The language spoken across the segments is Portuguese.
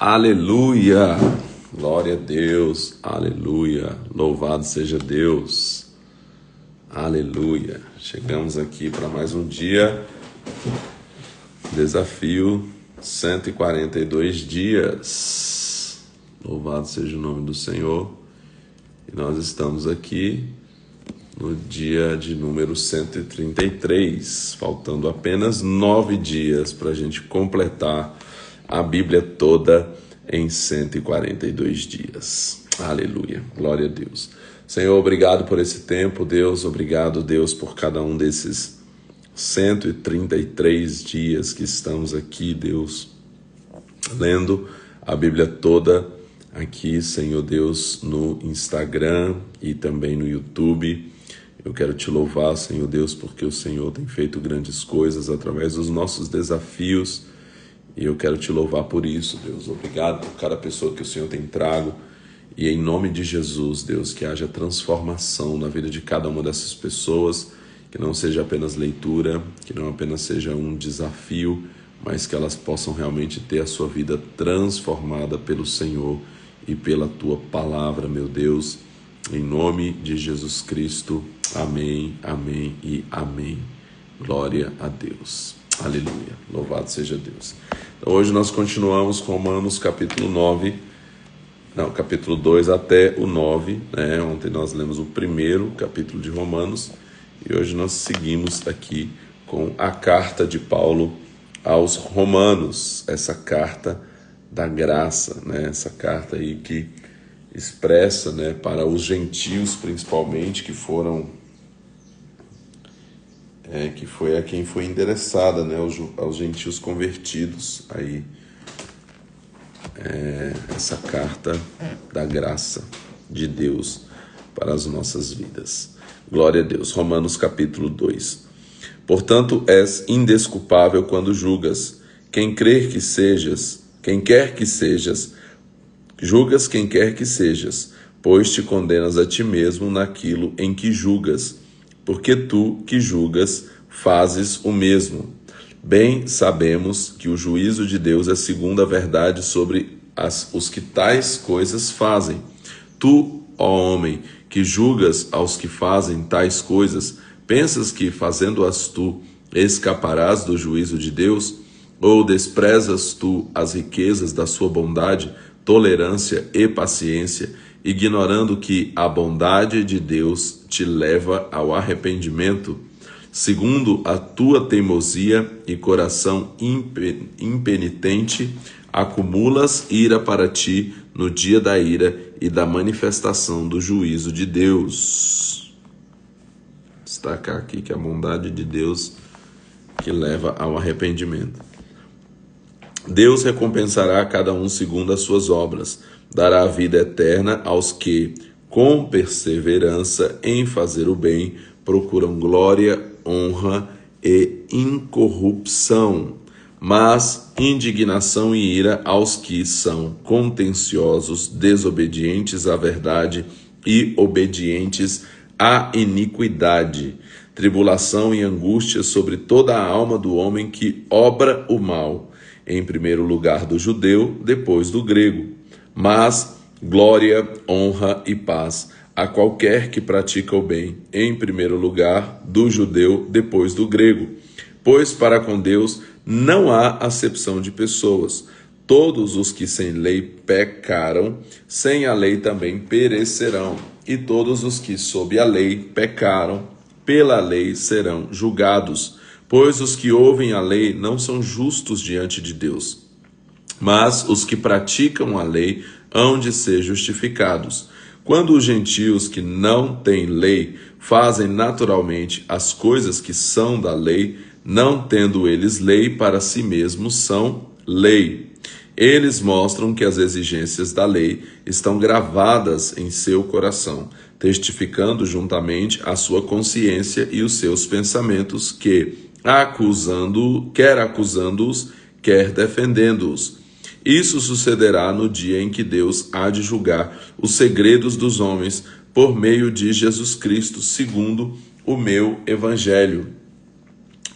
Aleluia! Glória a Deus, aleluia! Louvado seja Deus, aleluia! Chegamos aqui para mais um dia, desafio 142 dias. Louvado seja o nome do Senhor. E nós estamos aqui no dia de número 133, faltando apenas 9 dias para a gente completar a Bíblia toda em 142 dias. Aleluia, glória a Deus. Senhor, obrigado por esse tempo, Deus. Obrigado, Deus, por cada um desses 133 dias que estamos aqui, Deus, lendo a Bíblia toda aqui, Senhor Deus, no Instagram e também no YouTube. Eu quero te louvar, Senhor Deus, porque o Senhor tem feito grandes coisas através dos nossos desafios. E eu quero te louvar por isso, Deus. Obrigado por cada pessoa que o Senhor tem trago. E em nome de Jesus, Deus, que haja transformação na vida de cada uma dessas pessoas, que não seja apenas leitura, que não apenas seja um desafio, mas que elas possam realmente ter a sua vida transformada pelo Senhor e pela tua palavra, meu Deus. Em nome de Jesus Cristo. Amém, amém e amém. Glória a Deus. Aleluia. Louvado seja Deus. Então, hoje nós continuamos com Romanos capítulo 2 até o 9, né? Ontem nós lemos o primeiro capítulo de Romanos e hoje nós seguimos aqui com a carta de Paulo aos Romanos, essa carta da graça, né? Essa carta aí que expressa, né, para os gentios principalmente, que foi a quem foi endereçada, né, aos gentios convertidos, aí, essa carta da graça de Deus para as nossas vidas. Glória a Deus. Romanos capítulo 2. Portanto, és indesculpável quando julgas quem quer que sejas, julgas quem quer que sejas, pois te condenas a ti mesmo naquilo em que julgas, porque tu que julgas fazes o mesmo. Bem sabemos que o juízo de Deus é segundo a verdade sobre os que tais coisas fazem. Tu, ó homem, que julgas aos que fazem tais coisas, pensas que, fazendo-as tu, escaparás do juízo de Deus? Ou desprezas tu as riquezas da sua bondade, tolerância e paciência, ignorando que a bondade de Deus te leva ao arrependimento? Segundo a tua teimosia e coração impenitente, acumulas ira para ti no dia da ira e da manifestação do juízo de Deus. Destacar aqui que a bondade de Deus que leva ao arrependimento. Deus recompensará a cada um segundo as suas obras, dará a vida eterna aos que, com perseverança em fazer o bem, procuram glória, honra e incorrupção, mas indignação e ira aos que são contenciosos, desobedientes à verdade e obedientes à iniquidade, tribulação e angústia sobre toda a alma do homem que obra o mal, em primeiro lugar do judeu, depois do grego, mas glória, honra e paz a qualquer que pratica o bem, em primeiro lugar do judeu, depois do grego. Pois para com Deus não há acepção de pessoas. Todos os que sem lei pecaram, sem a lei também perecerão. E todos os que sob a lei pecaram, pela lei serão julgados. Pois os que ouvem a lei não são justos diante de Deus, mas os que praticam a lei hão de ser justificados. Quando os gentios que não têm lei fazem naturalmente as coisas que são da lei, não tendo eles lei, para si mesmos são lei. Eles mostram que as exigências da lei estão gravadas em seu coração, testificando juntamente a sua consciência e os seus pensamentos que, quer acusando-os, quer defendendo-os. Isso sucederá no dia em que Deus há de julgar os segredos dos homens por meio de Jesus Cristo, segundo o meu evangelho.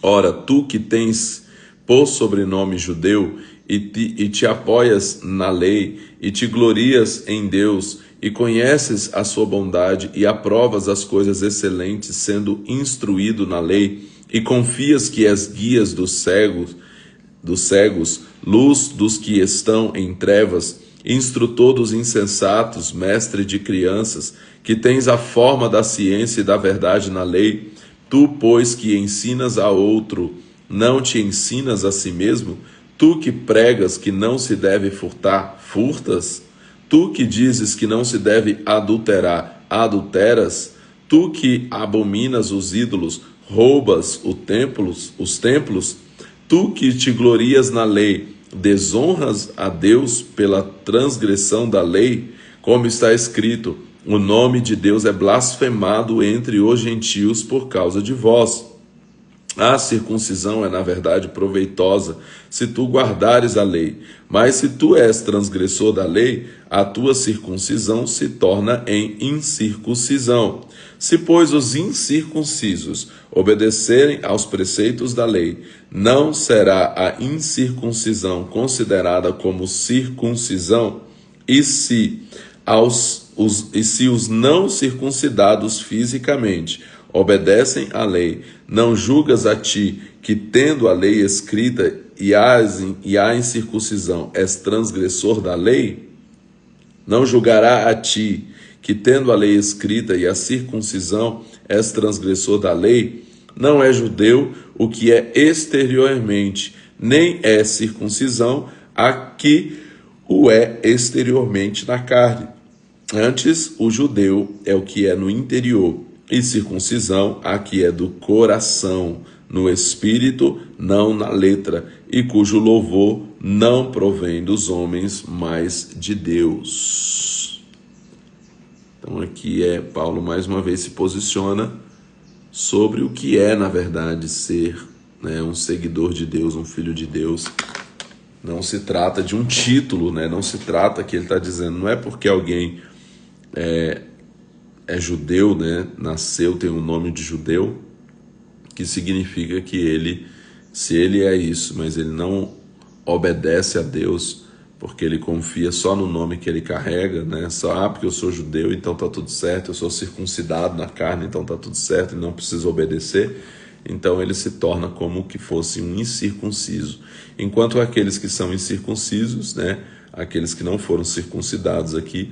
Ora, tu que tens por sobrenome judeu e te apoias na lei, e te glorias em Deus, e conheces a sua bondade, e aprovas as coisas excelentes, sendo instruído na lei, e confias que és guias dos cegos, luz dos que estão em trevas, instrutor dos insensatos, mestre de crianças, que tens a forma da ciência e da verdade na lei, tu, pois, que ensinas a outro, não te ensinas a si mesmo? Tu que pregas que não se deve furtar, furtas? Tu que dizes que não se deve adulterar, adulteras? Tu que abominas os ídolos, roubas os templos? Tu que te glorias na lei, desonras a Deus pela transgressão da lei? Como está escrito, o nome de Deus é blasfemado entre os gentios por causa de vós. A circuncisão é, na verdade, proveitosa, se tu guardares a lei. Mas se tu és transgressor da lei, a tua circuncisão se torna em incircuncisão. Se, pois, os incircuncisos obedecerem aos preceitos da lei, não será a incircuncisão considerada como circuncisão? E se os não circuncidados fisicamente obedecem à lei, não julgas a ti que, tendo a lei escrita e a incircuncisão, és transgressor da lei? Não julgará a ti que, tendo a lei escrita e a circuncisão, és transgressor da lei? Não é judeu o que é exteriormente, nem é circuncisão a que o é exteriormente na carne. Antes, o judeu é o que é no interior, e circuncisão a que é do coração, no espírito, não na letra, e cujo louvor não provém dos homens, mas de Deus. Então aqui Paulo mais uma vez se posiciona sobre o que é, na verdade, ser, um seguidor de Deus, um filho de Deus. Não se trata de um título, não se trata, que ele está dizendo, não é porque alguém é judeu, nasceu, tem o nome de judeu, que significa que ele, se ele é isso, mas ele não obedece a Deus, porque ele confia só no nome que ele carrega, só, porque eu sou judeu, então tá tudo certo, eu sou circuncidado na carne, então tá tudo certo, e não preciso obedecer, então ele se torna como que fosse um incircunciso. Enquanto aqueles que são incircuncisos, aqueles que não foram circuncidados aqui,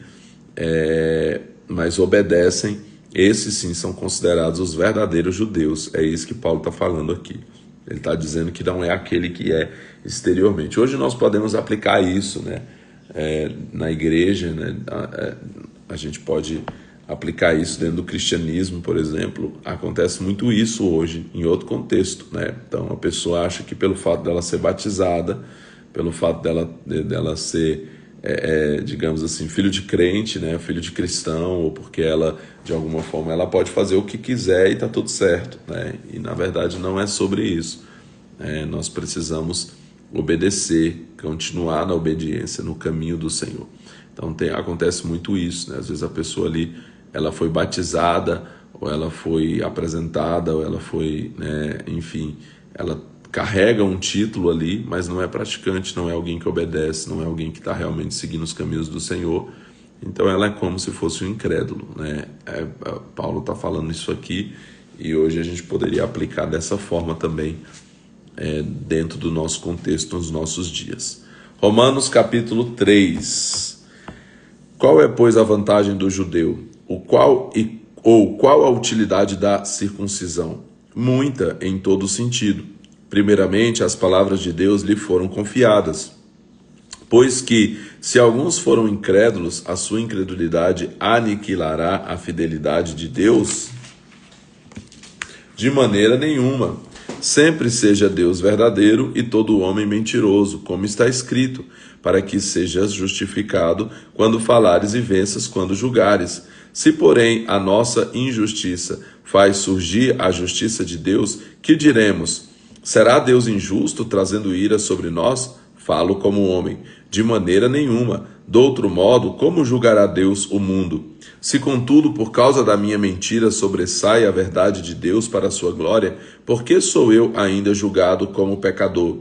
mas obedecem, esses sim são considerados os verdadeiros judeus. É isso que Paulo está falando aqui. Ele está dizendo que não é aquele que é exteriormente. Hoje nós podemos aplicar isso, na igreja, a gente pode aplicar isso dentro do cristianismo, por exemplo. Acontece muito isso hoje, em outro contexto, Então a pessoa acha que pelo fato dela ser batizada, pelo fato dela ser, digamos assim, filho de crente, filho de cristão, ou porque ela, de alguma forma, ela pode fazer o que quiser e está tudo certo, E na verdade não é sobre isso. Nós precisamos obedecer, continuar na obediência, no caminho do Senhor. Então acontece muito isso, Às vezes a pessoa ali, ela foi batizada, ou ela foi apresentada, ou ela foi, enfim, ela carrega um título ali, mas não é praticante, não é alguém que obedece, não é alguém que está realmente seguindo os caminhos do Senhor. Então ela é como se fosse um incrédulo, Paulo está falando isso aqui, e hoje a gente poderia aplicar dessa forma também, dentro do nosso contexto, nos nossos dias. Romanos capítulo 3. Qual é, pois, a vantagem do judeu? Qual a utilidade da circuncisão? Muita, em todo sentido. Primeiramente, as palavras de Deus lhe foram confiadas, pois que, se alguns foram incrédulos, a sua incredulidade aniquilará a fidelidade de Deus? De maneira nenhuma. Sempre seja Deus verdadeiro e todo homem mentiroso, como está escrito, para que sejas justificado quando falares e venças quando julgares. Se, porém, a nossa injustiça faz surgir a justiça de Deus, que diremos? Será Deus injusto, trazendo ira sobre nós? Falo como homem. De maneira nenhuma. De outro modo, como julgará Deus o mundo? Se, contudo, por causa da minha mentira sobressai a verdade de Deus para a sua glória, por que sou eu ainda julgado como pecador?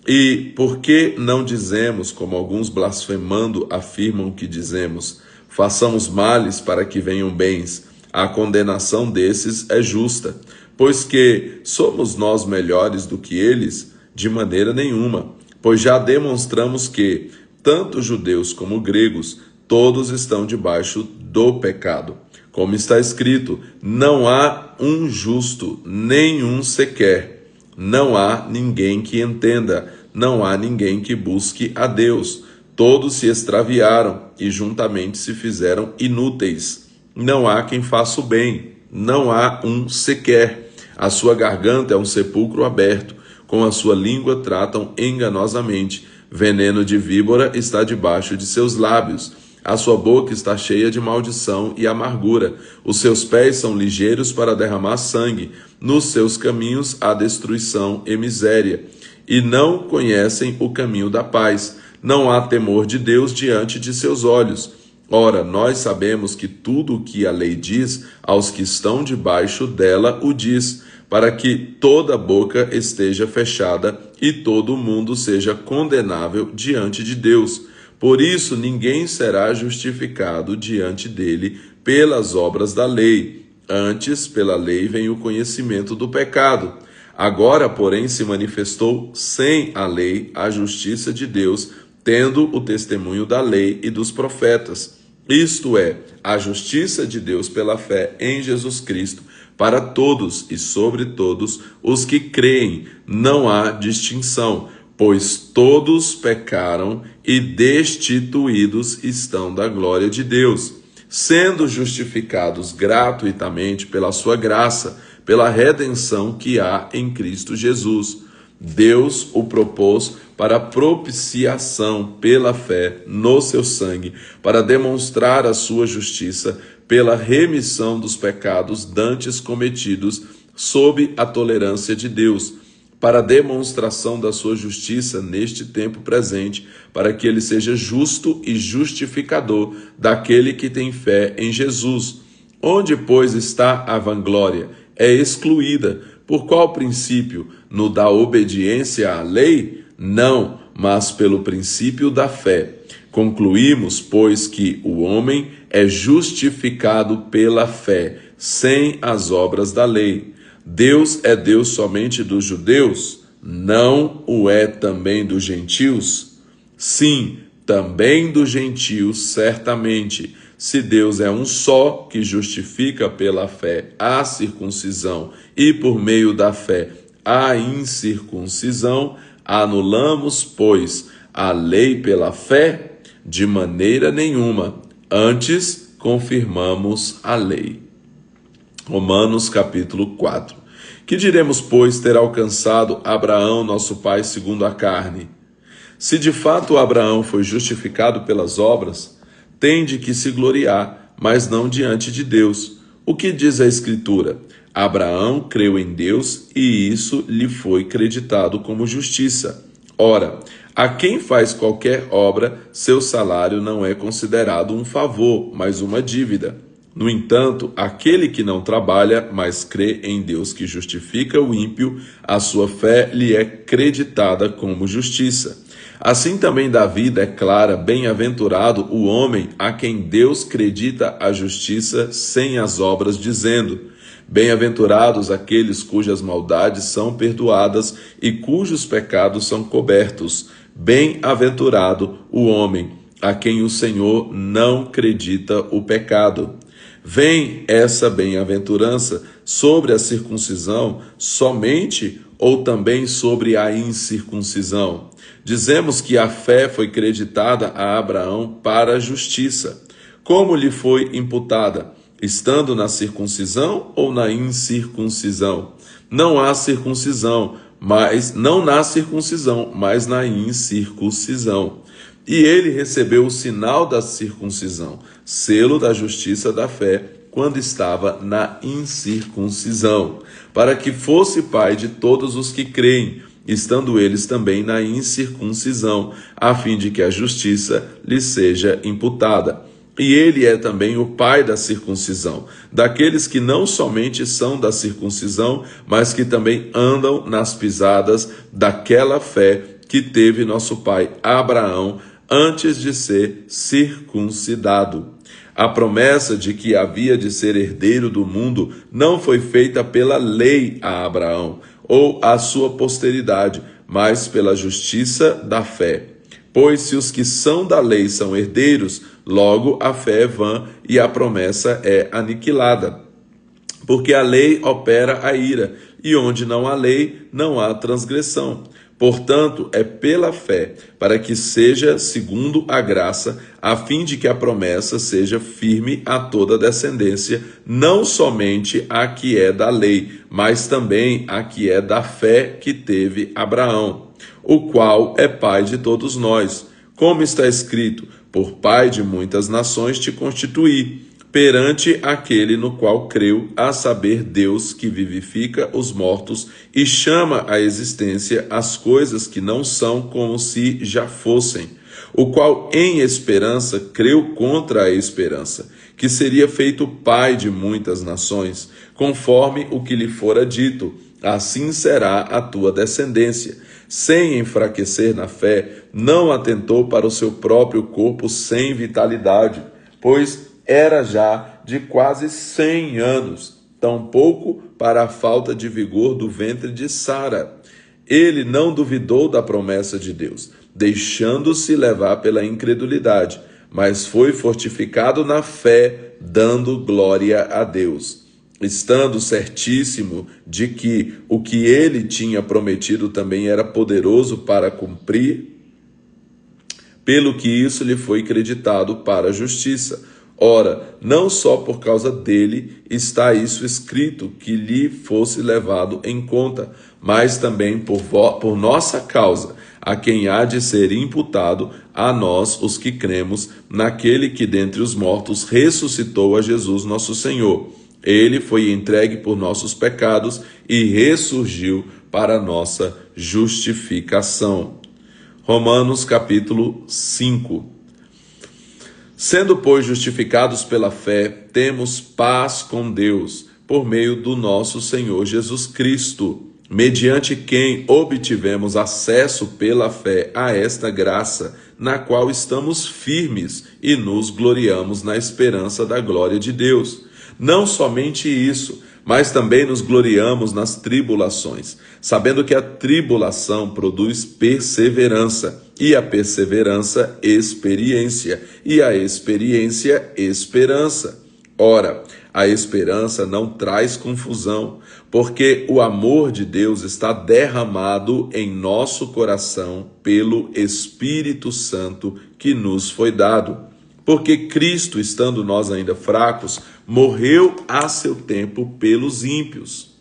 E por que não dizemos, como alguns blasfemando afirmam que dizemos, façamos males para que venham bens? A condenação desses é justa, pois que somos nós melhores do que eles? De maneira nenhuma, pois já demonstramos que, tanto judeus como gregos, todos estão debaixo do pecado. Como está escrito, não há um justo, nenhum sequer. Não há ninguém que entenda, não há ninguém que busque a Deus. Todos se extraviaram e juntamente se fizeram inúteis. Não há quem faça o bem, não há um sequer. A sua garganta é um sepulcro aberto, com a sua língua tratam enganosamente. Veneno de víbora está debaixo de seus lábios. A sua boca está cheia de maldição e amargura. Os seus pés são ligeiros para derramar sangue. Nos seus caminhos há destruição e miséria. E não conhecem o caminho da paz. Não há temor de Deus diante de seus olhos. Ora, nós sabemos que tudo o que a lei diz, aos que estão debaixo dela o diz, para que toda boca esteja fechada e todo mundo seja condenável diante de Deus. Por isso, ninguém será justificado diante dele pelas obras da lei. Antes, pela lei vem o conhecimento do pecado. Agora, porém, se manifestou sem a lei a justiça de Deus, tendo o testemunho da lei e dos profetas. Isto é, a justiça de Deus pela fé em Jesus Cristo, para todos e sobre todos os que creem. Não há distinção, pois todos pecaram e destituídos estão da glória de Deus, sendo justificados gratuitamente pela sua graça, pela redenção que há em Cristo Jesus. Deus o propôs para propiciação pela fé no seu sangue, para demonstrar a sua justiça pela remissão dos pecados dantes cometidos sob a tolerância de Deus, para a demonstração da sua justiça neste tempo presente, para que ele seja justo e justificador daquele que tem fé em Jesus. Onde, pois, está a vanglória? É excluída. Por qual princípio? No da obediência à lei? Não, mas pelo princípio da fé. Concluímos, pois, que o homem é justificado pela fé, sem as obras da lei. Deus é Deus somente dos judeus? Não o é também dos gentios? Sim, também dos gentios, certamente. Se Deus é um só, que justifica pela fé a circuncisão e por meio da fé a incircuncisão, anulamos, pois, a lei pela fé? De maneira nenhuma. Antes, confirmamos a lei. Romanos capítulo 4. Que diremos, pois, ter alcançado Abraão, nosso pai, segundo a carne? Se de fato Abraão foi justificado pelas obras, tem de que se gloriar, mas não diante de Deus. O que diz a Escritura? Abraão creu em Deus e isso lhe foi creditado como justiça. Ora, a quem faz qualquer obra, seu salário não é considerado um favor, mas uma dívida. No entanto, aquele que não trabalha, mas crê em Deus que justifica o ímpio, a sua fé lhe é creditada como justiça. Assim também Davi declara: bem-aventurado o homem a quem Deus credita a justiça sem as obras, dizendo: bem-aventurados aqueles cujas maldades são perdoadas e cujos pecados são cobertos. Bem-aventurado o homem a quem o Senhor não credita o pecado. Vem essa bem-aventurança sobre a circuncisão somente ou também sobre a incircuncisão? Dizemos que a fé foi creditada a Abraão para a justiça. Como lhe foi imputada? Estando na circuncisão ou na incircuncisão? Não há circuncisão, não na circuncisão, mas na incircuncisão. E ele recebeu o sinal da circuncisão, selo da justiça da fé, quando estava na incircuncisão, para que fosse pai de todos os que creem, estando eles também na incircuncisão, a fim de que a justiça lhe seja imputada. E ele é também o pai da circuncisão, daqueles que não somente são da circuncisão, mas que também andam nas pisadas daquela fé que teve nosso pai Abraão antes de ser circuncidado. A promessa de que havia de ser herdeiro do mundo não foi feita pela lei a Abraão ou à sua posteridade, mas pela justiça da fé. Pois se os que são da lei são herdeiros, logo a fé é vã e a promessa é aniquilada. Porque a lei opera a ira, e onde não há lei, não há transgressão. Portanto, é pela fé, para que seja segundo a graça, a fim de que a promessa seja firme a toda descendência, não somente a que é da lei, mas também a que é da fé que teve Abraão, o qual é pai de todos nós. Como está escrito, por pai de muitas nações te constituí, perante aquele no qual creu, a saber, Deus que vivifica os mortos e chama à existência as coisas que não são como se já fossem, o qual em esperança creu contra a esperança, que seria feito pai de muitas nações, conforme o que lhe fora dito, assim será a tua descendência. Sem enfraquecer na fé, não atentou para o seu próprio corpo sem vitalidade, pois era já de quase 100 anos, tampouco para a falta de vigor do ventre de Sara. Ele não duvidou da promessa de Deus, deixando-se levar pela incredulidade, mas foi fortificado na fé, dando glória a Deus, estando certíssimo de que o que ele tinha prometido também era poderoso para cumprir, pelo que isso lhe foi creditado para a justiça. Ora, não só por causa dele está isso escrito, que lhe fosse levado em conta, mas também por nossa causa, a quem há de ser imputado a nós, os que cremos, naquele que dentre os mortos ressuscitou a Jesus nosso Senhor. Ele foi entregue por nossos pecados e ressurgiu para nossa justificação. Romanos capítulo 5. Sendo, pois, justificados pela fé, temos paz com Deus, por meio do nosso Senhor Jesus Cristo, mediante quem obtivemos acesso pela fé a esta graça, na qual estamos firmes e nos gloriamos na esperança da glória de Deus. Não somente isso, mas também nos gloriamos nas tribulações, sabendo que a tribulação produz perseverança, e a perseverança, experiência, e a experiência, esperança. Ora, a esperança não traz confusão, porque o amor de Deus está derramado em nosso coração pelo Espírito Santo que nos foi dado. Porque Cristo, estando nós ainda fracos, morreu a seu tempo pelos ímpios.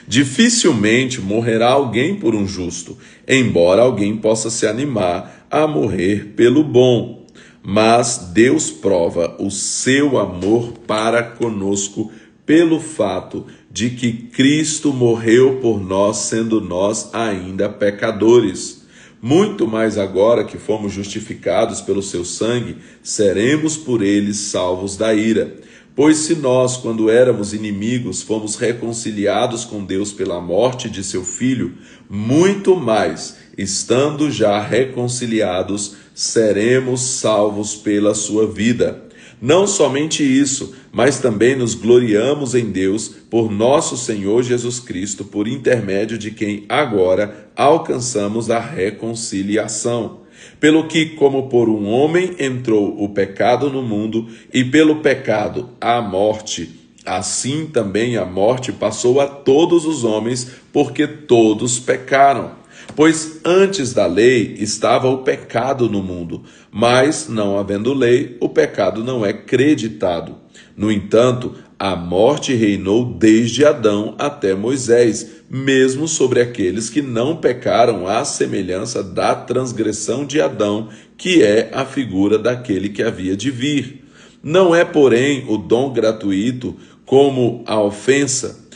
Dificilmente morrerá alguém por um justo, embora alguém possa se animar a morrer pelo bom. Mas Deus prova o seu amor para conosco pelo fato de que Cristo morreu por nós, sendo nós ainda pecadores. Muito mais agora que fomos justificados pelo seu sangue, seremos por ele salvos da ira. Pois se nós, quando éramos inimigos, fomos reconciliados com Deus pela morte de seu Filho, muito mais, estando já reconciliados, seremos salvos pela sua vida. Não somente isso, mas também nos gloriamos em Deus por nosso Senhor Jesus Cristo, por intermédio de quem agora alcançamos a reconciliação. Pelo que, como por um homem entrou o pecado no mundo, e pelo pecado a morte, assim também a morte passou a todos os homens, porque todos pecaram. Pois antes da lei estava o pecado no mundo, mas, não havendo lei, o pecado não é creditado. No entanto, a morte reinou desde Adão até Moisés, mesmo sobre aqueles que não pecaram, à semelhança da transgressão de Adão, que é a figura daquele que havia de vir. Não é, porém, o dom gratuito como a ofensa,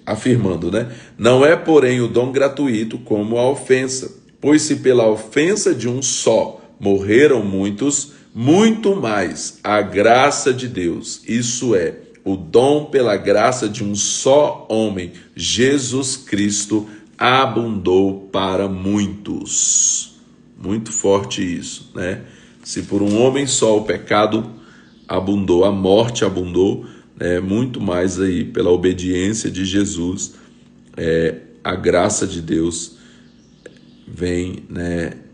afirmando, Não é, porém, o dom gratuito como a ofensa, pois se pela ofensa de um só morreram muitos, muito mais a graça de Deus, isso é, o dom pela graça de um só homem, Jesus Cristo, abundou para muitos. Muito forte isso, né? Se por um homem só o pecado abundou, a morte abundou, muito mais aí pela obediência de Jesus, a graça de Deus vem,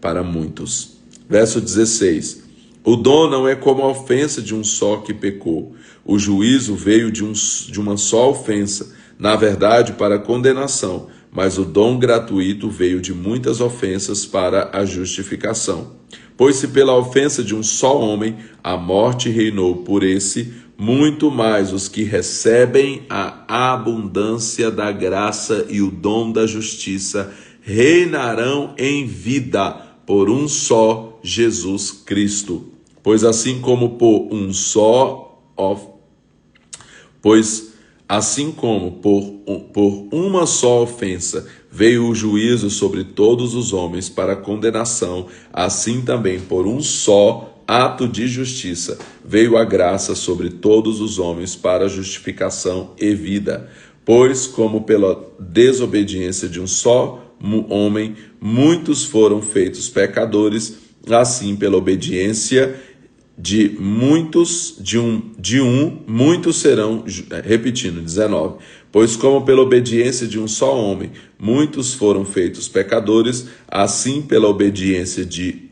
para muitos. Verso 16: o dom não é como a ofensa de um só que pecou. O juízo veio de uma só ofensa, na verdade para condenação, mas o dom gratuito veio de muitas ofensas para a justificação. Pois se pela ofensa de um só homem a morte reinou por esse, muito mais os que recebem a abundância da graça e o dom da justiça reinarão em vida por um só, Jesus Cristo. Pois assim como por uma só ofensa veio o juízo sobre todos os homens para condenação, assim também por um só ato de justiça veio a graça sobre todos os homens para justificação e vida. Pois como pela desobediência de um só homem muitos foram feitos pecadores, assim pela obediência de muitos serão, repetindo, 19, pois como pela obediência de um só homem muitos foram feitos pecadores, assim pela obediência de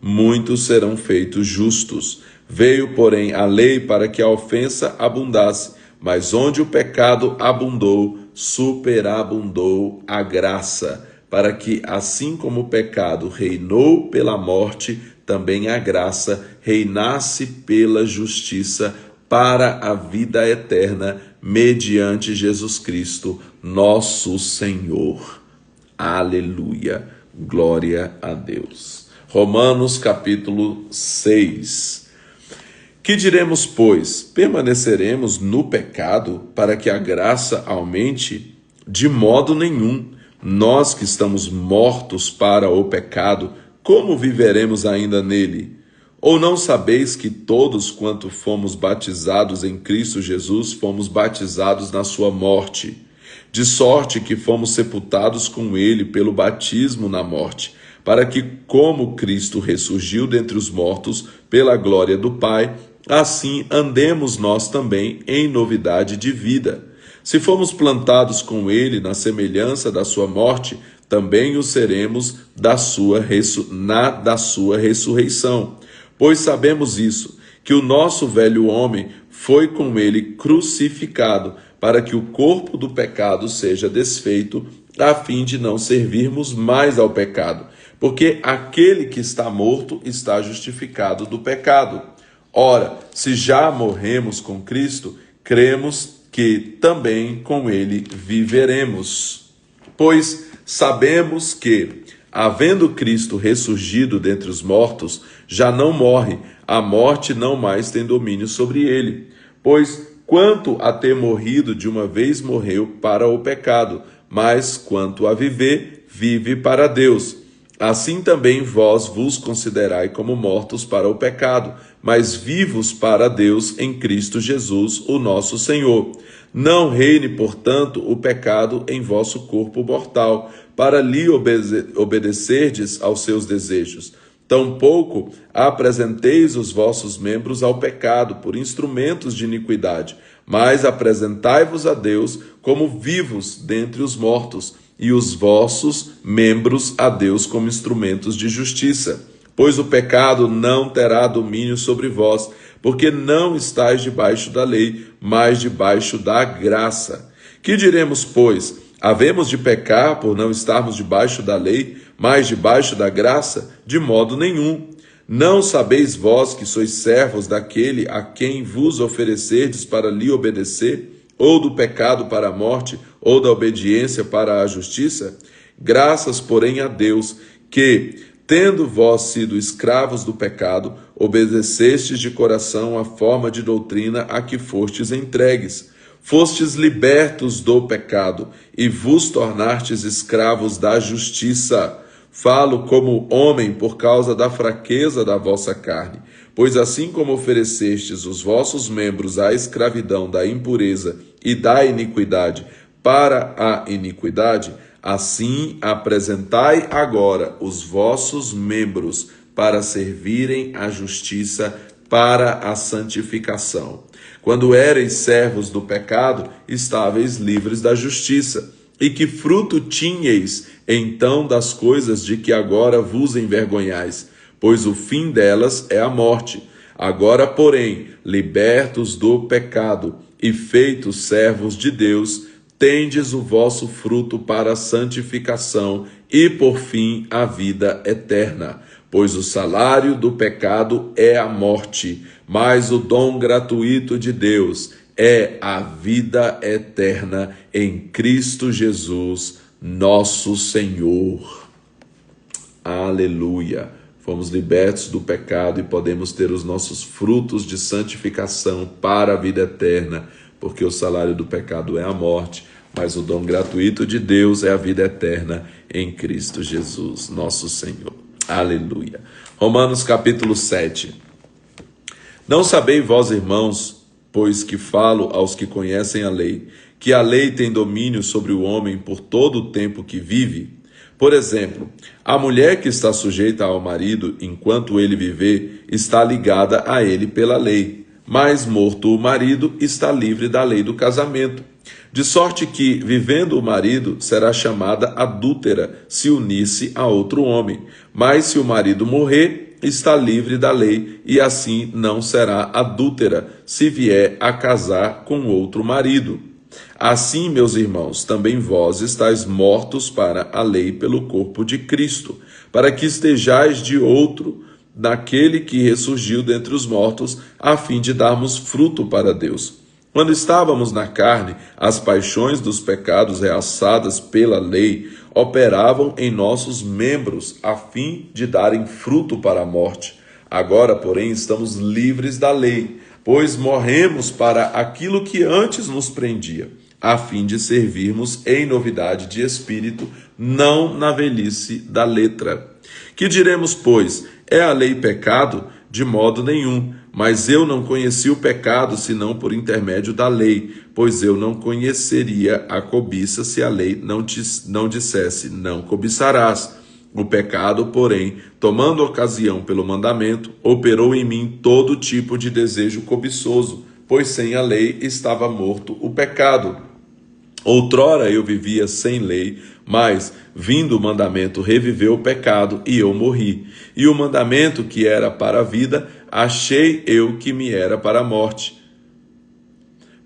muitos serão feitos justos. Veio, porém, a lei para que a ofensa abundasse, mas onde o pecado abundou, superabundou a graça, para que, assim como o pecado reinou pela morte, também a graça reinasse pela justiça para a vida eterna, mediante Jesus Cristo, nosso Senhor. Aleluia, glória a Deus. Romanos capítulo 6. Que diremos, pois? Permaneceremos no pecado para que a graça aumente? De modo nenhum. Nós que estamos mortos para o pecado, como viveremos ainda nele? Ou não sabeis que todos quanto fomos batizados em Cristo Jesus, fomos batizados na sua morte? De sorte que fomos sepultados com ele pelo batismo na morte, para que, como Cristo ressurgiu dentre os mortos pela glória do Pai, assim andemos nós também em novidade de vida. Se fomos plantados com ele na semelhança da sua morte, também o seremos da sua ressurreição. Pois sabemos isso, que o nosso velho homem foi com ele crucificado, para que o corpo do pecado seja desfeito, a fim de não servirmos mais ao pecado. Porque aquele que está morto está justificado do pecado. Ora, se já morremos com Cristo, cremos que também com ele viveremos. Pois sabemos que, havendo Cristo ressurgido dentre os mortos, já não morre, a morte não mais tem domínio sobre ele. Pois, quanto a ter morrido de uma vez morreu para o pecado, mas quanto a viver, vive para Deus. Assim também vós vos considerai como mortos para o pecado, mas vivos para Deus em Cristo Jesus, o nosso Senhor. Não reine, portanto, o pecado em vosso corpo mortal, para lhe obedecerdes aos seus desejos. Tampouco apresenteis os vossos membros ao pecado por instrumentos de iniquidade, mas apresentai-vos a Deus como vivos dentre os mortos, e os vossos membros a Deus como instrumentos de justiça. Pois o pecado não terá domínio sobre vós, porque não estáis debaixo da lei, mas debaixo da graça. Que diremos, pois? Havemos de pecar por não estarmos debaixo da lei, mas debaixo da graça? De modo nenhum. Não sabeis vós que sois servos daquele a quem vos oferecerdes para lhe obedecer? Ou do pecado para a morte, ou da obediência para a justiça? Graças, porém, a Deus, que, tendo vós sido escravos do pecado, obedecestes de coração a forma de doutrina a que fostes entregues. Fostes libertos do pecado e vos tornastes escravos da justiça. Falo como homem por causa da fraqueza da vossa carne. Pois assim como oferecestes os vossos membros à escravidão da impureza e da iniquidade para a iniquidade, assim apresentai agora os vossos membros para servirem à justiça para a santificação. Quando éreis servos do pecado, estáveis livres da justiça. E que fruto tinhais então das coisas de que agora vos envergonhais? Pois o fim delas é a morte. Agora, porém, libertos do pecado e feitos servos de Deus, tendes o vosso fruto para a santificação e, por fim, a vida eterna. Pois o salário do pecado é a morte, mas o dom gratuito de Deus é a vida eterna em Cristo Jesus, nosso Senhor. Aleluia! Fomos libertos do pecado e podemos ter os nossos frutos de santificação para a vida eterna, porque o salário do pecado é a morte, mas o dom gratuito de Deus é a vida eterna em Cristo Jesus, nosso Senhor. Aleluia. Romanos capítulo 7. Não sabeis vós, irmãos, pois que falo aos que conhecem a lei, que a lei tem domínio sobre o homem por todo o tempo que vive? Por exemplo, a mulher que está sujeita ao marido enquanto ele viver, está ligada a ele pela lei, mas morto o marido, está livre da lei do casamento. De sorte que, vivendo o marido, será chamada adúltera se unir-se a outro homem. Mas se o marido morrer, está livre da lei, e assim não será adúltera se vier a casar com outro marido. Assim, meus irmãos, também vós estáis mortos para a lei pelo corpo de Cristo, para que estejais de outro, daquele que ressurgiu dentre os mortos, a fim de darmos fruto para Deus. Quando estávamos na carne, as paixões dos pecados reaçadas pela lei operavam em nossos membros, a fim de darem fruto para a morte. Agora, porém, estamos livres da lei, pois morremos para aquilo que antes nos prendia, a fim de servirmos em novidade de espírito, não na velhice da letra. Que diremos, pois? É a lei pecado? De modo nenhum. Mas eu não conheci o pecado, senão por intermédio da lei, pois eu não conheceria a cobiça se a lei não dissesse, não cobiçarás. O pecado, porém, tomando ocasião pelo mandamento, operou em mim todo tipo de desejo cobiçoso, pois sem a lei estava morto o pecado. Outrora eu vivia sem lei, mas, vindo o mandamento, reviveu o pecado e eu morri. E o mandamento que era para a vida, achei eu que me era para a morte.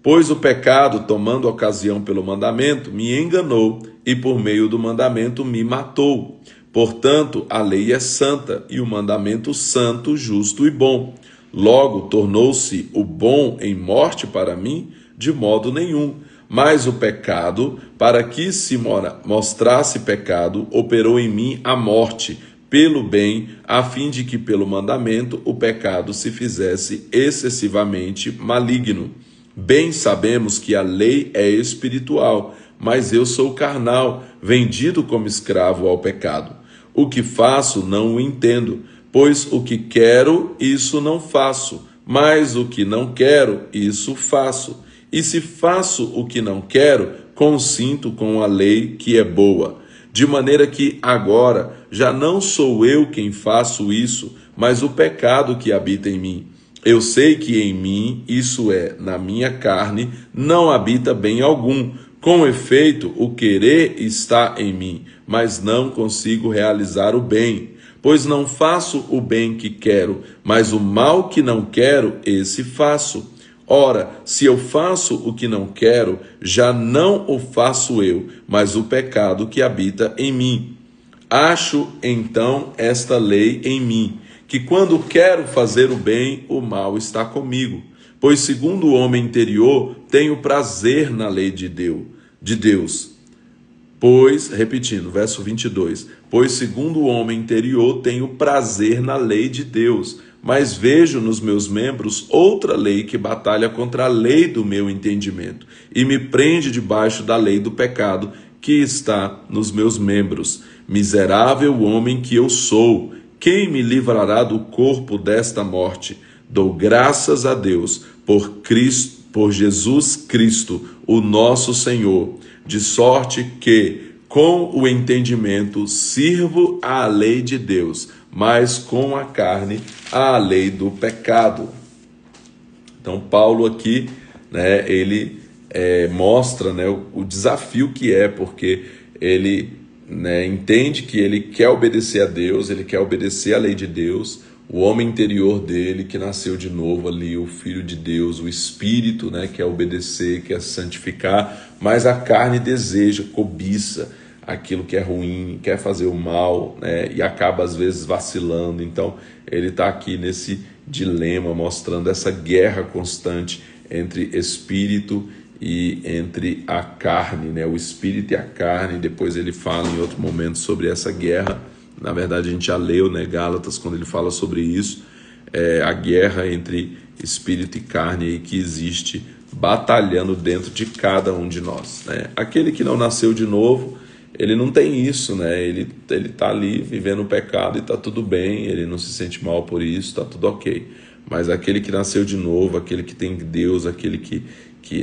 Pois o pecado, tomando ocasião pelo mandamento, me enganou e por meio do mandamento me matou. Portanto, a lei é santa e o mandamento santo, justo e bom. Logo, tornou-se o bom em morte para mim? De modo nenhum. Mas o pecado, para que se mostrasse pecado, operou em mim a morte, pelo bem, a fim de que pelo mandamento o pecado se fizesse excessivamente maligno. Bem sabemos que a lei é espiritual, mas eu sou carnal, vendido como escravo ao pecado. O que faço não o entendo, pois o que quero, isso não faço, mas o que não quero, isso faço. E se faço o que não quero, consinto com a lei que é boa. De maneira que agora já não sou eu quem faço isso, mas o pecado que habita em mim. Eu sei que em mim, isso é, na minha carne, não habita bem algum. Com efeito, o querer está em mim, mas não consigo realizar o bem. Pois não faço o bem que quero, mas o mal que não quero, esse faço. Ora, se eu faço o que não quero, já não o faço eu, mas o pecado que habita em mim. Acho, então, esta lei em mim, que quando quero fazer o bem, o mal está comigo. Pois, segundo o homem interior, tenho prazer na lei de Deus. Pois, repetindo, verso 22, pois segundo o homem interior tenho prazer na lei de Deus, mas vejo nos meus membros outra lei que batalha contra a lei do meu entendimento e me prende debaixo da lei do pecado que está nos meus membros. Miserável homem que eu sou, quem me livrará do corpo desta morte? Dou graças a Deus por Jesus Cristo, o nosso Senhor, de sorte que, com o entendimento, sirvo à lei de Deus, mas com a carne, à lei do pecado. Então, Paulo aqui, né, ele mostra, né, o desafio que é, porque ele, né, entende que ele quer obedecer a Deus, ele quer obedecer à lei de Deus, o homem interior dele que nasceu de novo ali, o Filho de Deus, o Espírito, né, quer obedecer, quer santificar, mas a carne deseja, cobiça aquilo que é ruim, quer fazer o mal, né, e acaba às vezes vacilando. Então ele está aqui nesse dilema, mostrando essa guerra constante entre espírito e entre a carne, né, o espírito e a carne. Depois ele fala em outro momento sobre essa guerra. Na verdade a gente já leu, né, Gálatas, quando ele fala sobre isso, a guerra entre espírito e carne aí que existe batalhando dentro de cada um de nós, né? Aquele que não nasceu de novo, ele não tem isso, né? Ele tá ali vivendo o pecado e está tudo bem, ele não se sente mal por isso, está tudo ok. Mas aquele que nasceu de novo, aquele que tem Deus, aquele que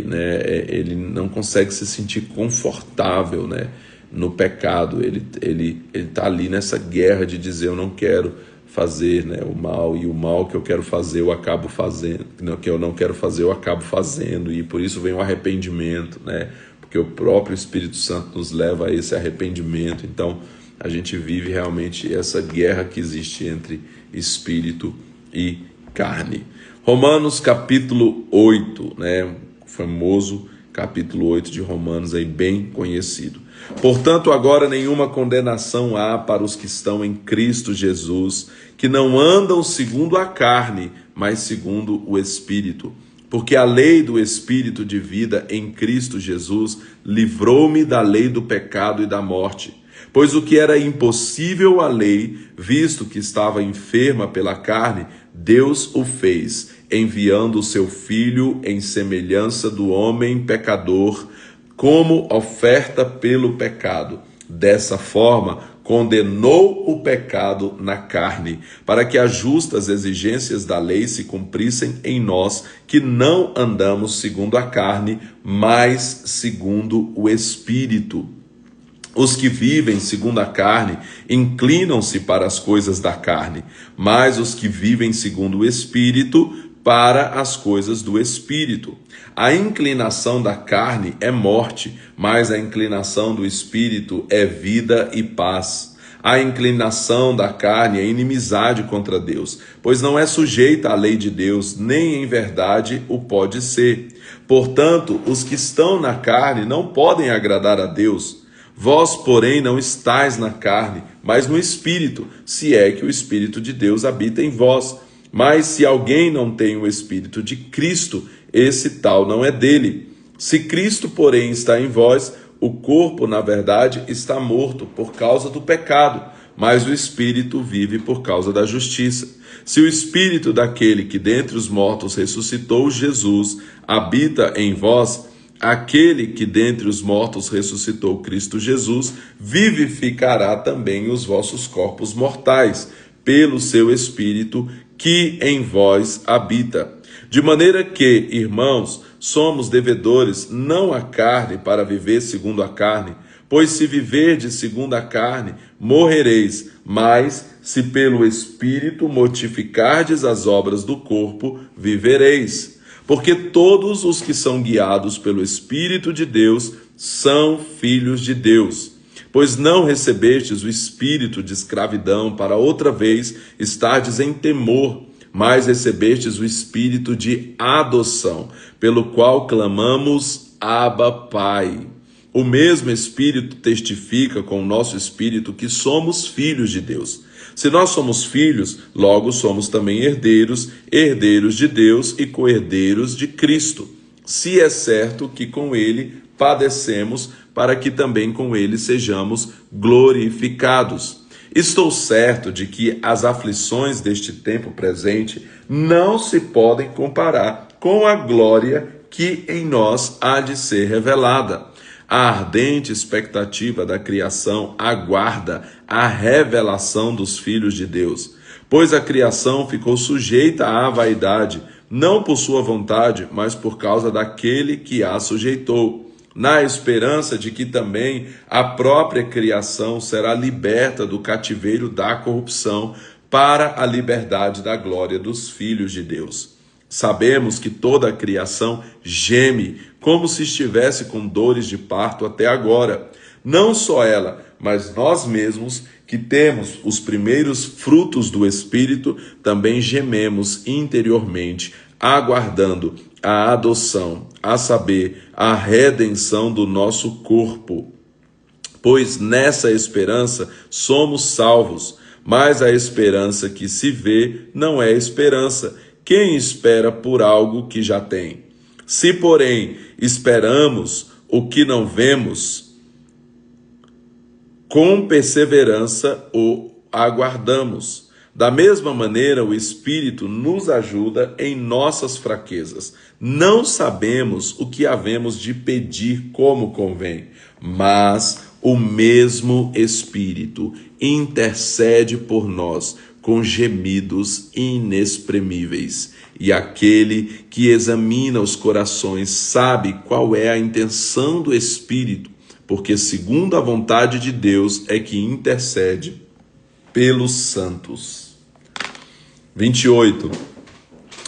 né, ele não consegue se sentir confortável, né, no pecado, ele tá ali nessa guerra de dizer: eu não quero fazer, né, o mal, e o mal que eu quero fazer eu acabo fazendo, que eu não quero fazer eu acabo fazendo, e por isso vem o arrependimento, né, porque o próprio Espírito Santo nos leva a esse arrependimento. Então a gente vive realmente essa guerra que existe entre espírito e carne. Romanos capítulo 8, né, famoso capítulo 8 de Romanos, aí bem conhecido. Portanto, agora nenhuma condenação há para os que estão em Cristo Jesus, que não andam segundo a carne, mas segundo o Espírito. Porque a lei do Espírito de vida em Cristo Jesus livrou-me da lei do pecado e da morte. Pois o que era impossível à lei, visto que estava enferma pela carne, Deus o fez, enviando o seu Filho em semelhança do homem pecador, como oferta pelo pecado. Dessa forma, condenou o pecado na carne, para que as justas exigências da lei se cumprissem em nós, que não andamos segundo a carne, mas segundo o Espírito. Os que vivem segundo a carne inclinam-se para as coisas da carne, mas os que vivem segundo o Espírito, para as coisas do Espírito. A inclinação da carne é morte, mas a inclinação do Espírito é vida e paz. A inclinação da carne é inimizade contra Deus, pois não é sujeita à lei de Deus, nem em verdade o pode ser. Portanto, os que estão na carne não podem agradar a Deus. Vós, porém, não estáis na carne, mas no Espírito, se é que o Espírito de Deus habita em vós. Mas se alguém não tem o Espírito de Cristo, esse tal não é dele. Se Cristo, porém, está em vós, o corpo, na verdade, está morto por causa do pecado, mas o Espírito vive por causa da justiça. Se o Espírito daquele que dentre os mortos ressuscitou Jesus habita em vós, aquele que dentre os mortos ressuscitou Cristo Jesus vivificará também os vossos corpos mortais, pelo seu Espírito que em vós habita. De maneira que, irmãos, somos devedores não à carne para viver segundo a carne, pois se viverdes segundo a carne, morrereis, mas se pelo Espírito mortificardes as obras do corpo, vivereis. Porque todos os que são guiados pelo Espírito de Deus são filhos de Deus. Pois não recebestes o espírito de escravidão para outra vez estardes em temor, mas recebestes o espírito de adoção, pelo qual clamamos: Abba, Pai. O mesmo Espírito testifica com o nosso espírito que somos filhos de Deus. Se nós somos filhos, logo somos também herdeiros, herdeiros de Deus e co-herdeiros de Cristo. Se é certo que com ele padecemos, para que também com ele sejamos glorificados. Estou certo de que as aflições deste tempo presente não se podem comparar com a glória que em nós há de ser revelada. A ardente expectativa da criação aguarda a revelação dos filhos de Deus, pois a criação ficou sujeita à vaidade, não por sua vontade, mas por causa daquele que a sujeitou, na esperança de que também a própria criação será liberta do cativeiro da corrupção para a liberdade da glória dos filhos de Deus. Sabemos que toda a criação geme, como se estivesse com dores de parto até agora. Não só ela, mas nós mesmos, que temos os primeiros frutos do Espírito, também gememos interiormente, aguardando a adoção, a saber, a redenção do nosso corpo. Pois nessa esperança somos salvos, mas a esperança que se vê não é esperança. Quem espera por algo que já tem? Se, porém, esperamos o que não vemos, com perseverança o aguardamos. Da mesma maneira, o Espírito nos ajuda em nossas fraquezas. Não sabemos o que havemos de pedir como convém, mas o mesmo Espírito intercede por nós com gemidos inexprimíveis. E aquele que examina os corações sabe qual é a intenção do Espírito, porque segundo a vontade de Deus é que intercede pelos santos. 28.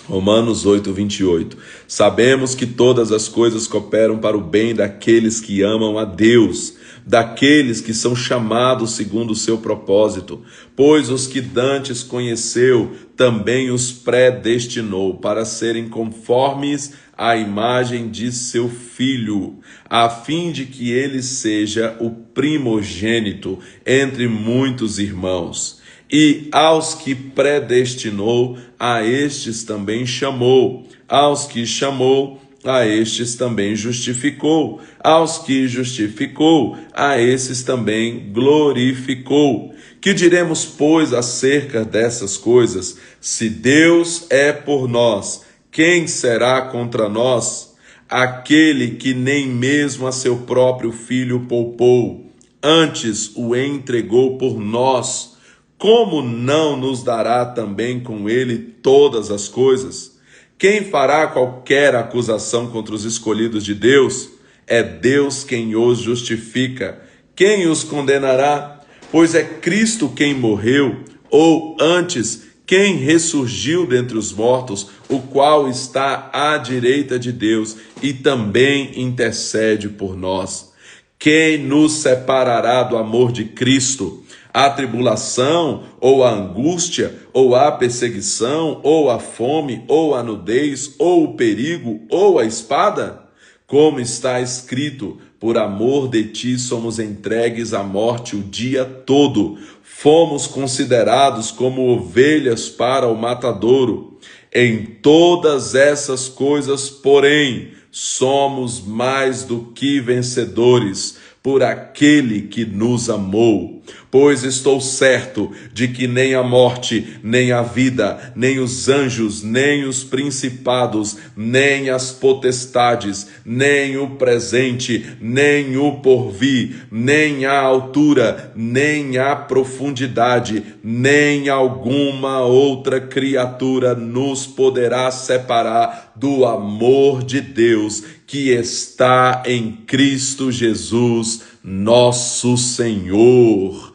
Romanos 8, 28. Sabemos que todas as coisas cooperam para o bem daqueles que amam a Deus, daqueles que são chamados segundo o seu propósito, pois os que dantes conheceu, também os predestinou para serem conformes à imagem de seu Filho, a fim de que ele seja o primogênito entre muitos irmãos. E aos que predestinou, a estes também chamou. Aos que chamou, a estes também justificou. Aos que justificou, a esses também glorificou. Que diremos, pois, acerca dessas coisas? Se Deus é por nós, quem será contra nós? Aquele que nem mesmo a seu próprio Filho poupou, antes o entregou por nós, como não nos dará também com ele todas as coisas? Quem fará qualquer acusação contra os escolhidos de Deus? É Deus quem os justifica. Quem os condenará? Pois é Cristo quem morreu, ou antes, quem ressurgiu dentre os mortos, o qual está à direita de Deus e também intercede por nós. Quem nos separará do amor de Cristo? A tribulação, ou a angústia, ou a perseguição, ou a fome, ou a nudez, ou o perigo, ou a espada? Como está escrito, por amor de ti somos entregues à morte o dia todo. Fomos considerados como ovelhas para o matadouro. Em todas essas coisas, porém, somos mais do que vencedores por aquele que nos amou. Pois estou certo de que nem a morte, nem a vida, nem os anjos, nem os principados, nem as potestades, nem o presente, nem o porvir, nem a altura, nem a profundidade, nem alguma outra criatura nos poderá separar do amor de Deus que está em Cristo Jesus, nosso Senhor.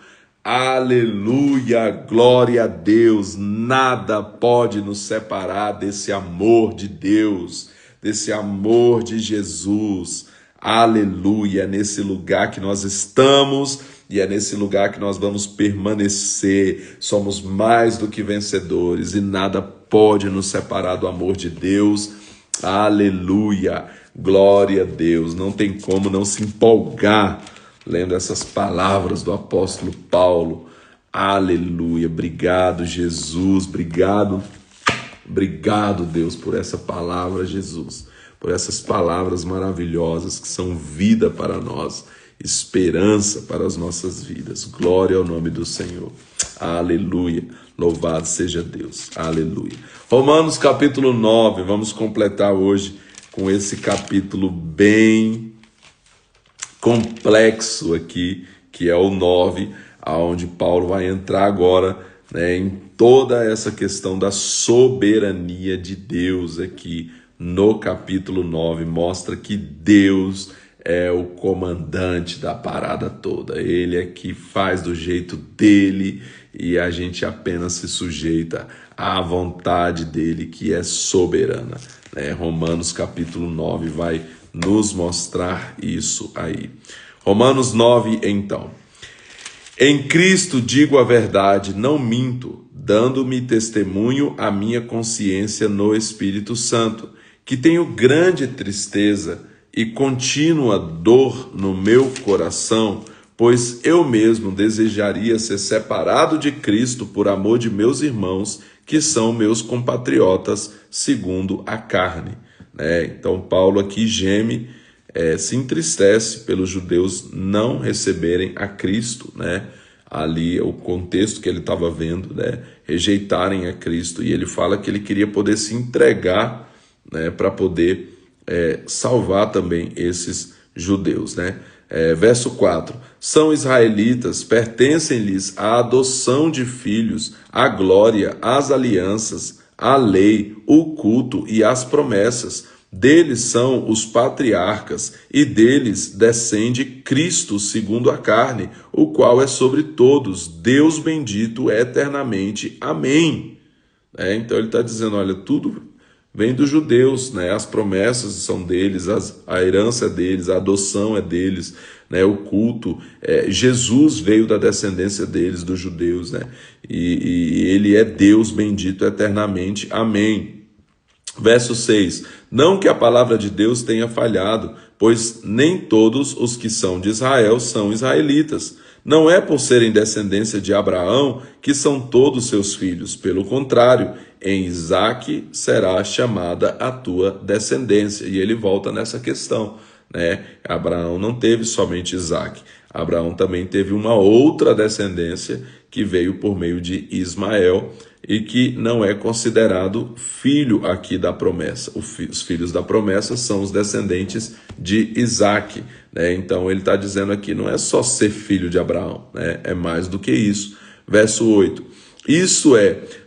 Aleluia, glória a Deus. Nada pode nos separar desse amor de Deus, desse amor de Jesus. Aleluia, é nesse lugar que nós estamos e é nesse lugar que nós vamos permanecer. Somos mais do que vencedores e nada pode nos separar do amor de Deus. Aleluia, glória a Deus. Não tem como não se empolgar lendo essas palavras do apóstolo Paulo. Aleluia, obrigado Jesus, obrigado, Deus, por essa palavra, Jesus, por essas palavras maravilhosas que são vida para nós, esperança para as nossas vidas. Glória ao nome do Senhor. Aleluia, louvado seja Deus. Aleluia. Romanos capítulo 9, vamos completar hoje com esse capítulo bem complexo aqui, que é o 9, aonde Paulo vai entrar agora, né, em toda essa questão da soberania de Deus aqui no capítulo 9, mostra que Deus é o comandante da parada toda, ele é que faz do jeito dele e a gente apenas se sujeita à vontade dele, que é soberana, né? Romanos capítulo 9 vai nos mostrar isso aí. Romanos 9, então. Em Cristo digo a verdade, não minto, dando-me testemunho a minha consciência no Espírito Santo, que tenho grande tristeza e contínua dor no meu coração, pois eu mesmo desejaria ser separado de Cristo por amor de meus irmãos, que são meus compatriotas segundo a carne. Então Paulo aqui geme, se entristece pelos judeus não receberem a Cristo, ali o contexto que ele estava vendo, rejeitarem a Cristo, e ele fala que ele queria poder se entregar, para poder salvar também esses judeus, verso 4, são israelitas, pertencem-lhes a adoção de filhos, a glória, as alianças, a lei, o culto e as promessas. Deles são os patriarcas, e deles descende Cristo segundo a carne, o qual é sobre todos, Deus bendito eternamente. Amém. Então ele está dizendo, olha, tudo vem dos judeus, as promessas são deles, a herança é deles, a adoção é deles, o culto, Jesus veio da descendência deles, dos judeus, e ele é Deus bendito eternamente. Amém. Verso 6, não que a palavra de Deus tenha falhado, pois nem todos os que são de Israel são israelitas. Não é por serem descendência de Abraão que são todos seus filhos, pelo contrário, em Isaque será chamada a tua descendência. E ele volta nessa questão, Abraão não teve somente Isaque, Abraão também teve uma outra descendência que veio por meio de Ismael e que não é considerado filho aqui da promessa. Os filhos da promessa são os descendentes de Isaque, Então ele está dizendo aqui, não é só ser filho de Abraão, é mais do que isso. Verso 8, isso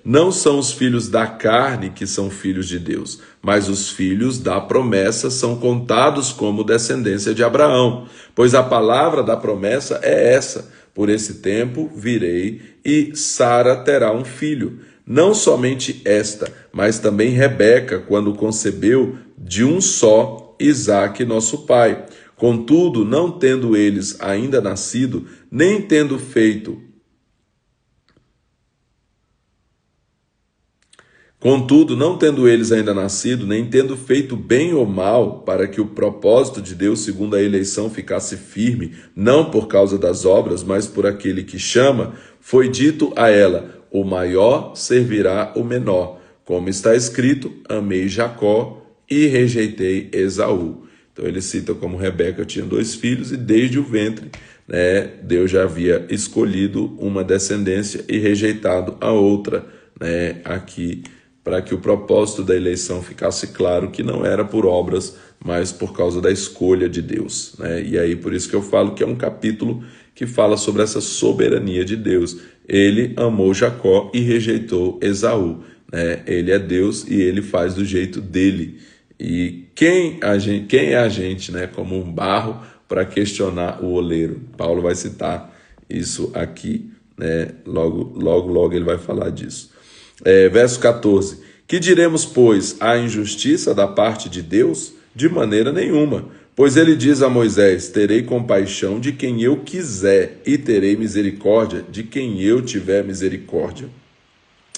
não são os filhos da carne que são filhos de Deus, mas os filhos da promessa são contados como descendência de Abraão, pois a palavra da promessa é essa, por esse tempo virei e Sara terá um filho. Não somente esta, mas também Rebeca, quando concebeu, de um só, Isaque, nosso pai. Contudo, não tendo eles ainda nascido, nem tendo feito bem ou mal, para que o propósito de Deus segundo a eleição ficasse firme, não por causa das obras, mas por aquele que chama, foi dito a ela, o maior servirá o menor. Como está escrito, amei Jacó e rejeitei Esaú. Então ele cita como Rebeca tinha 2 filhos e desde o ventre, Deus já havia escolhido uma descendência e rejeitado a outra, aqui, para que o propósito da eleição ficasse claro que não era por obras, mas por causa da escolha de Deus. E aí por isso que eu falo que é um capítulo que fala sobre essa soberania de Deus. Ele amou Jacó e rejeitou Esaú. Ele é Deus e ele faz do jeito dele. E quem é a gente, como um barro para questionar o oleiro? Paulo vai citar isso aqui, logo ele vai falar disso. Verso 14, que diremos, pois, a injustiça da parte de Deus? De maneira nenhuma, pois ele diz a Moisés, terei compaixão de quem eu quiser e terei misericórdia de quem eu tiver misericórdia.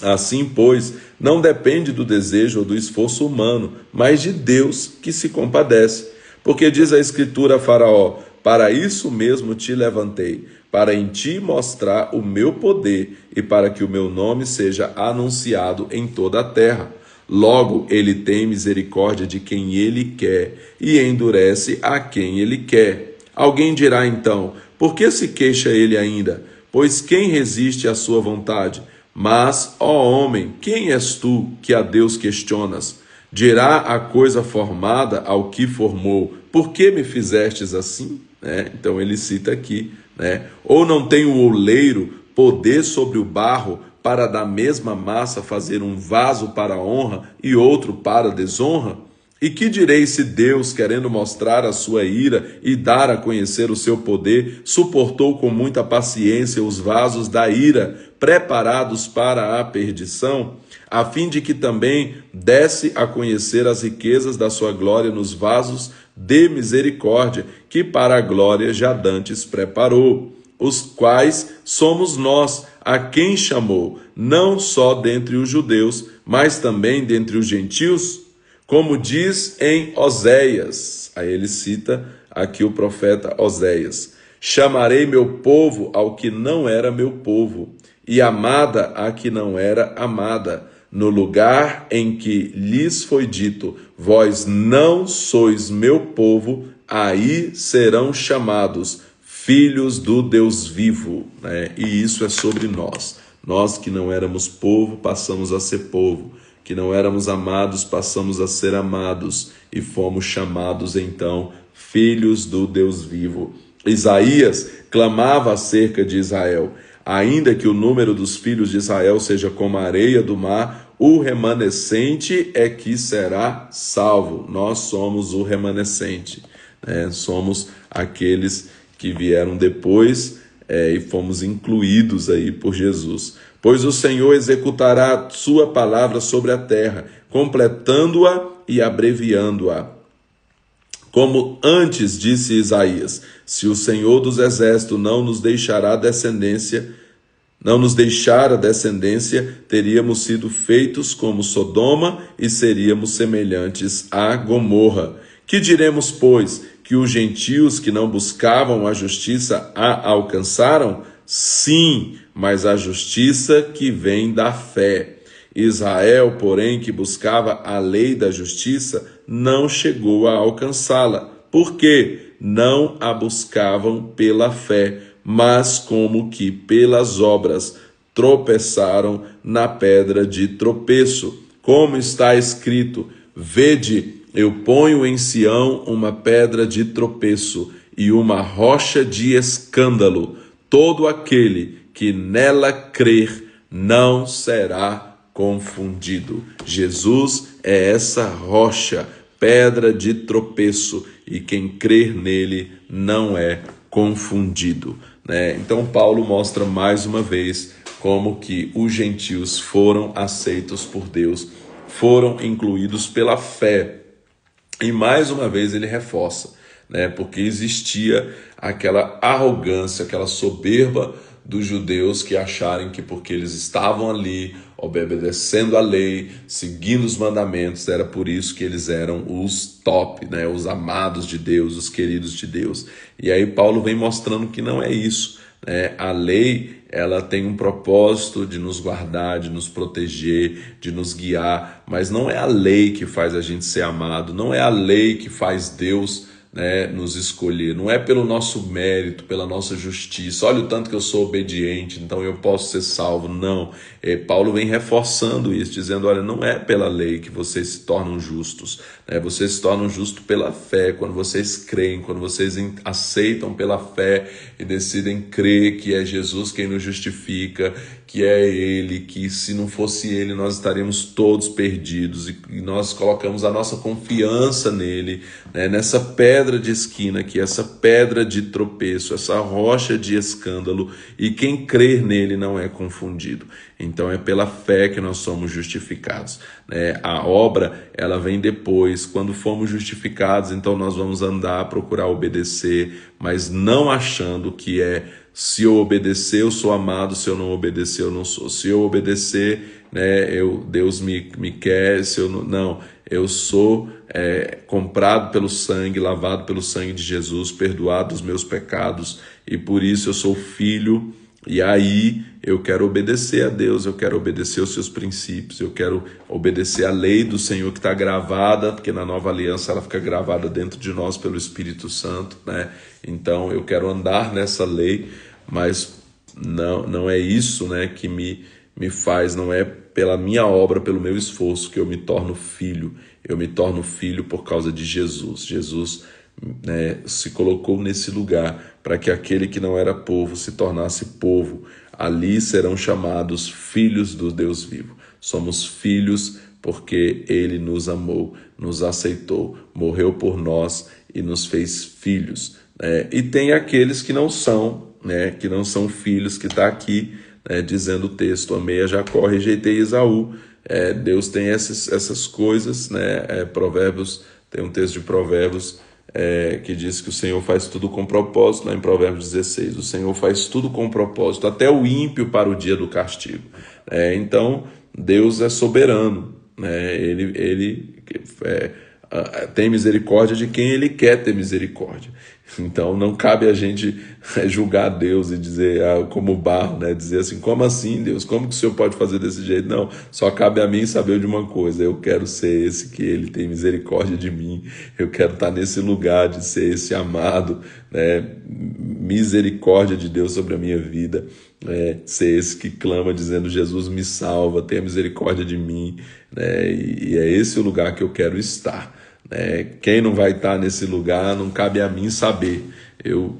Assim, pois, não depende do desejo ou do esforço humano, mas de Deus que se compadece. Porque diz a Escritura a Faraó, para isso mesmo te levantei, para em ti mostrar o meu poder e para que o meu nome seja anunciado em toda a terra. Logo, ele tem misericórdia de quem ele quer e endurece a quem ele quer. Alguém dirá então, por que se queixa ele ainda? Pois quem resiste à sua vontade? Mas, ó homem, quem és tu que a Deus questionas? Dirá a coisa formada ao que formou: por que me fizestes assim? Então ele cita aqui, ou não tem o oleiro poder sobre o barro para da mesma massa fazer um vaso para honra e outro para desonra? E que direi se Deus, querendo mostrar a sua ira e dar a conhecer o seu poder, suportou com muita paciência os vasos da ira, preparados para a perdição, a fim de que também desse a conhecer as riquezas da sua glória nos vasos de misericórdia, que para a glória já dantes preparou, os quais somos nós, a quem chamou, não só dentre os judeus, mas também dentre os gentios? Como diz em Oséias, aí ele cita aqui o profeta Oséias: chamarei meu povo ao que não era meu povo, e amada a que não era amada, no lugar em que lhes foi dito: vós não sois meu povo, aí serão chamados filhos do Deus vivo. E isso é sobre nós. Nós que não éramos povo, passamos a ser povo. Que não éramos amados, passamos a ser amados e fomos chamados então filhos do Deus vivo. Isaías clamava acerca de Israel: ainda que o número dos filhos de Israel seja como a areia do mar, o remanescente é que será salvo. Nós somos o remanescente, somos aqueles que vieram depois e fomos incluídos aí por Jesus. Pois o Senhor executará sua palavra sobre a terra, completando-a e abreviando-a. Como antes disse Isaías: se o Senhor dos exércitos não nos deixar a descendência, teríamos sido feitos como Sodoma e seríamos semelhantes a Gomorra. Que diremos, pois, que os gentios que não buscavam a justiça a alcançaram? Sim, mas a justiça que vem da fé. Israel, porém, que buscava a lei da justiça, não chegou a alcançá-la. Por quê? Não a buscavam pela fé, mas como que pelas obras tropeçaram na pedra de tropeço. Como está escrito: vede, eu ponho em Sião uma pedra de tropeço e uma rocha de escândalo. Todo aquele que nela crer não será confundido. Jesus é essa rocha, pedra de tropeço, e quem crer nele não é confundido. Então Paulo mostra mais uma vez como que os gentios foram aceitos por Deus, foram incluídos pela fé. E mais uma vez ele reforça, porque existia aquela arrogância, aquela soberba dos judeus que acharem que porque eles estavam ali obedecendo a lei, seguindo os mandamentos, era por isso que eles eram os top, os amados de Deus, os queridos de Deus. E aí Paulo vem mostrando que não é isso. A lei, ela tem um propósito de nos guardar, de nos proteger, de nos guiar, mas não é a lei que faz a gente ser amado, não é a lei que faz Deus nos escolher, não é pelo nosso mérito, pela nossa justiça. Olha o tanto que eu sou obediente, então eu posso ser salvo. Não, Paulo vem reforçando isso, dizendo: olha, não é pela lei que vocês se tornam justos, vocês se tornam justos pela fé, quando vocês creem, quando vocês aceitam pela fé e decidem crer que é Jesus quem nos justifica, que é Ele, que se não fosse Ele nós estaríamos todos perdidos, e nós colocamos a nossa confiança nele, nessa pedra de esquina, que é essa pedra de tropeço, essa rocha de escândalo, e quem crer nele não é confundido. Então é pela fé que nós somos justificados. A obra, ela vem depois. Quando formos justificados, então nós vamos andar, procurar obedecer, mas não achando que se eu obedecer eu sou amado, se eu não obedecer eu não sou. Se eu obedecer, Deus me quer, se eu não, eu sou comprado pelo sangue, lavado pelo sangue de Jesus, perdoado dos meus pecados, e por isso eu sou filho. E aí eu quero obedecer a Deus, eu quero obedecer os seus princípios, eu quero obedecer a lei do Senhor que está gravada, porque na nova aliança ela fica gravada dentro de nós pelo Espírito Santo, Então eu quero andar nessa lei, mas não é isso que me me faz, não é pela minha obra, pelo meu esforço que eu me torno filho. Eu me torno filho por causa de Jesus. Jesus, né, se colocou nesse lugar para que aquele que não era povo se tornasse povo. Ali serão chamados filhos do Deus vivo. Somos filhos porque Ele nos amou, nos aceitou, morreu por nós e nos fez filhos. E tem aqueles que não são, né, que não são filhos, que está aqui, né, dizendo o texto: amei a Jacó, rejeitei Esaú. Deus tem essas coisas, né? Provérbios, tem um texto de Provérbios que diz que o Senhor faz tudo com propósito, lá em Provérbios 16, o Senhor faz tudo com propósito, até o ímpio para o dia do castigo. Então, Deus é soberano, né? Ele tem misericórdia de quem Ele quer ter misericórdia. Então não cabe a gente julgar Deus e dizer, como barro, né? Dizer assim: como assim, Deus? Como que o Senhor pode fazer desse jeito? Não, só cabe a mim saber de uma coisa: eu quero ser esse que Ele tem misericórdia de mim, eu quero estar nesse lugar de ser esse amado, né? Misericórdia de Deus sobre a minha vida, ser esse que clama dizendo: Jesus, me salva, tenha misericórdia de mim, né? E é esse o lugar que eu quero estar. Quem não vai estar nesse lugar, não cabe a mim saber.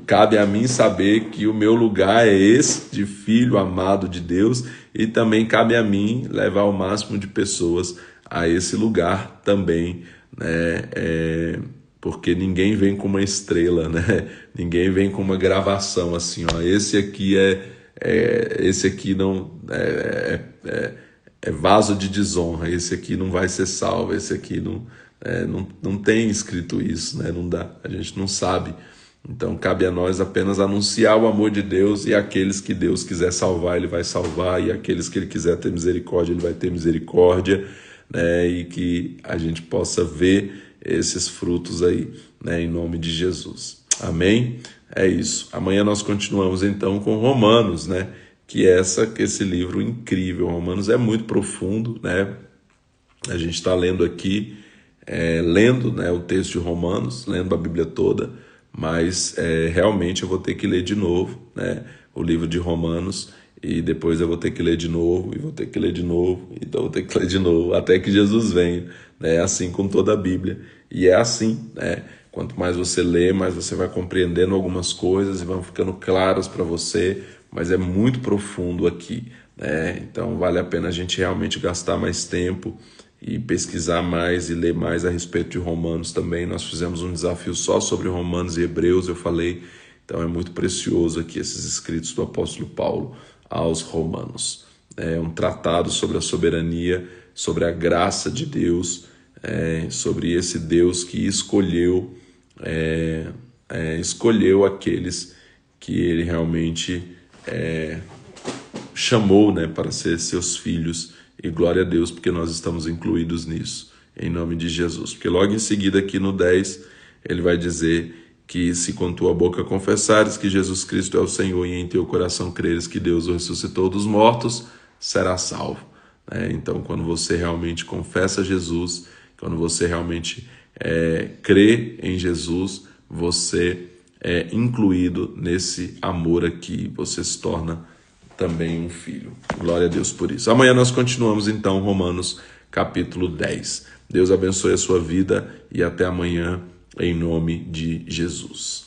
Cabe a mim saber que o meu lugar é esse, de filho amado de Deus, e também cabe a mim levar o máximo de pessoas a esse lugar também, né? Porque ninguém vem com uma estrela, né? Ninguém vem com uma gravação assim, ó, esse aqui não é vaso de desonra, esse aqui não vai ser salvo, esse aqui não tem escrito isso, né? Não dá, a gente não sabe. Então cabe a nós apenas anunciar o amor de Deus, e aqueles que Deus quiser salvar, Ele vai salvar, e aqueles que Ele quiser ter misericórdia, Ele vai ter misericórdia, né? E que a gente possa ver esses frutos aí, né? Em nome de Jesus. Amém? É isso. Amanhã nós continuamos então com Romanos, né? Que esse livro incrível. Romanos é muito profundo, né? A gente está lendo aqui, lendo, né, o texto de Romanos, lendo a Bíblia toda, mas realmente eu vou ter que ler de novo, né, o livro de Romanos, e depois eu vou ter que ler de novo, e vou ter que ler de novo, então eu vou ter que ler de novo, até que Jesus venha, né, assim com toda a Bíblia. E é assim, né? Quanto mais você lê, mais você vai compreendendo algumas coisas e vão ficando claras para você, mas é muito profundo aqui, né? Então vale a pena a gente realmente gastar mais tempo e pesquisar mais e ler mais a respeito de Romanos também. Nós fizemos um desafio só sobre Romanos e Hebreus, eu falei. Então é muito precioso aqui esses escritos do apóstolo Paulo aos Romanos. É um tratado sobre a soberania, sobre a graça de Deus, sobre esse Deus que escolheu aqueles que Ele realmente chamou, né, para ser seus filhos. E glória a Deus, porque nós estamos incluídos nisso, em nome de Jesus. Porque logo em seguida, aqui no 10, ele vai dizer que se com tua boca confessares que Jesus Cristo é o Senhor e em teu coração creres que Deus o ressuscitou dos mortos, será salvo. Então, quando você realmente confessa Jesus, quando você realmente crê em Jesus, você é incluído nesse amor aqui, você se torna também um filho. Glória a Deus por isso. Amanhã nós continuamos então Romanos capítulo 10. Deus abençoe a sua vida e até amanhã em nome de Jesus.